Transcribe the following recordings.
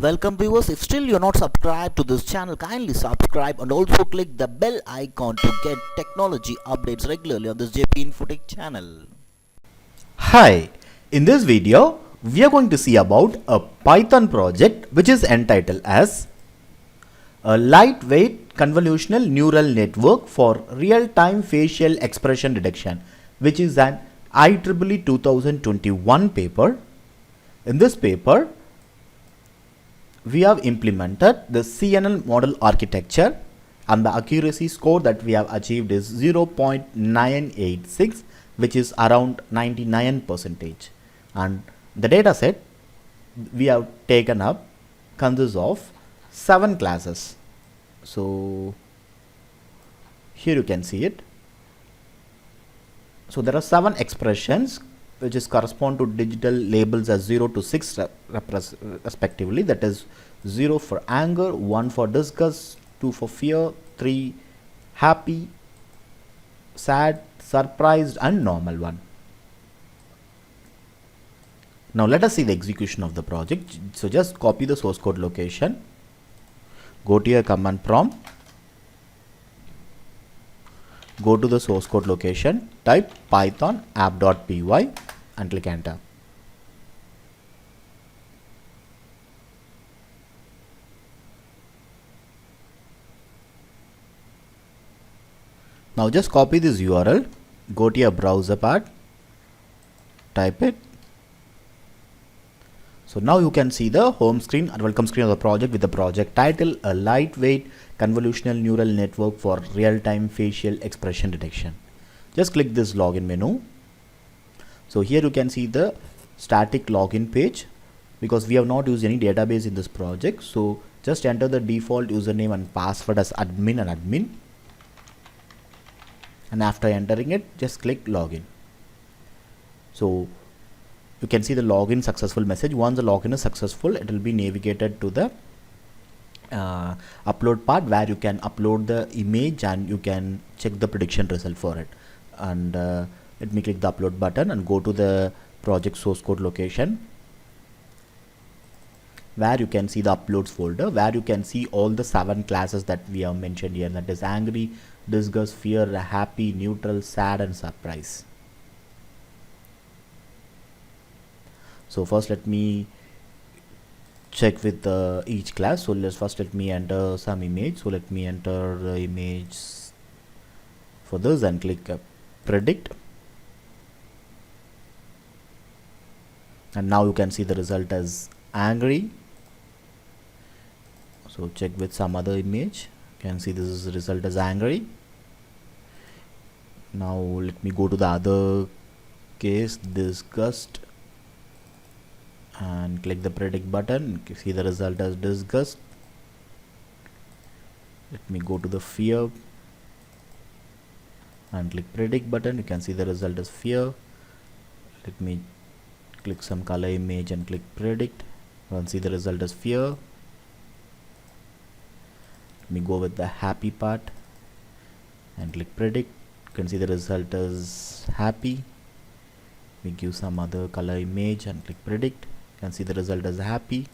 Welcome viewers, if still you're not subscribed to this channel, kindly subscribe and also click the bell icon to get technology updates regularly on this JP Infotech channel. Hi, in this video we are going to see about a Python project which is entitled as a lightweight convolutional neural network for real-time facial expression detection, which is an IEEE 2021 paper. In this paper we have implemented the CNN model architecture and the accuracy score that we have achieved is 0.986, which is around 99%, and the data set we have taken up consists of 7 classes. So here you can see it. So there are 7 expressions which is correspond to digital labels as 0 to 6 respectively, that is 0 for anger, 1 for disgust, 2 for fear, 3 happy, sad, surprised and normal one. Now let us see the execution of the project. So just copy the source code location, go to your command prompt, go to the source code location, type python app.py and click enter. Now just copy this URL, go to your browser part, type it. So now you can see the home screen and welcome screen of the project with the project title, a lightweight convolutional neural network for real-time facial expression detection. Just click this login menu. So here you can see the static login page because we have not used any database in this project. So just enter the default username and password as admin and admin. And after entering it, just click login. So you can see the login successful message. Once the login is successful, it will be navigated to the upload part where you can upload the image and you can check the prediction result for it. And let me click the upload button and go to the project source code location where you can see the uploads folder, where you can see all the 7 classes that we have mentioned here, that is angry, disgust, fear, happy, neutral, sad and surprise. So first let me check with each class. So let me enter some image. So let me enter the image for this and click predict, and now you can see the result as angry. So check with some other image, you can see this is the result as angry. Now let me go to the other case, disgust, and click the predict button. You see the result as disgust. Let me go to the fear and click predict button. You can see the result as fear. Let me click some color image and click predict. You can see the result as fear. Let me go with the happy part and click predict. You can see the result as happy. We give some other color image and click predict. You can see the result as happy.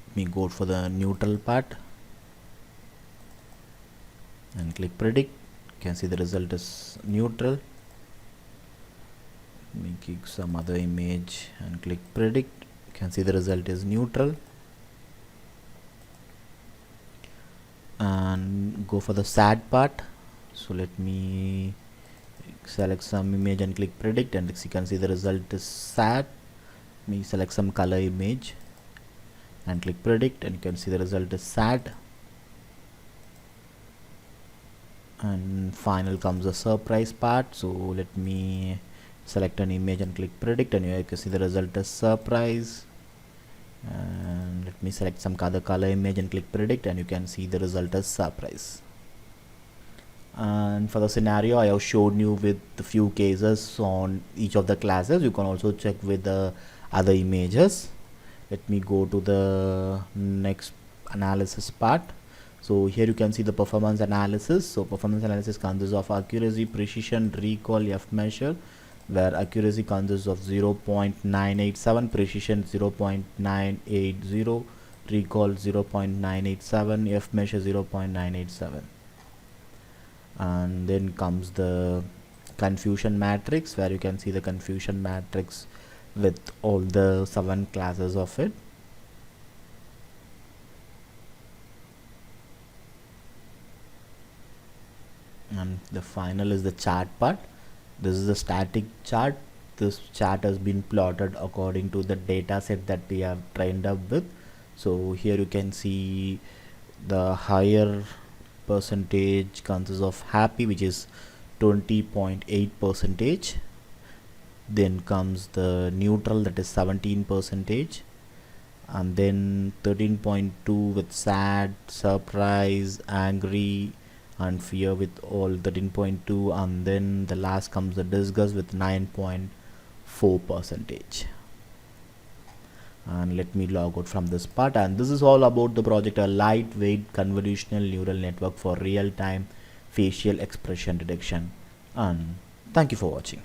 Let me go for the neutral part and click predict. You can see the result is neutral. Let me give some other image and click predict. You can see the result is neutral. And go for the sad part. So let me select some image and click predict, and you can see the result is sad. Let me select some color image and click predict, and you can see the result is sad. And final comes the surprise part. So let me select an image and click predict, and you can see the result is surprise. And let me select some other color image and click predict, and you can see the result as surprise. And for the scenario, I have shown you with a few cases on each of the classes. You can also check with the other images. Let me go to the next analysis part. So here you can see the performance analysis. So performance analysis consists of accuracy, precision, recall, F measure, where accuracy consists of 0.987, precision 0.980, recall 0.987, f measure 0.987. And then comes the confusion matrix, where you can see the confusion matrix with all the 7 classes of it. And the final is the chart part. This is a static chart. This chart has been plotted according to the data set that we have trained up with. So here you can see the higher percentage consists of happy, which is 20.8 percentage. Then comes the neutral, that is 17 percentage, and then 13.2 with sad, surprise, angry and fear with all 13.2, and then the last comes the disgust with 9.4 percentage. And let me log out from this part. And this is all about the project, a lightweight convolutional neural network for real-time facial expression detection. And thank you for watching.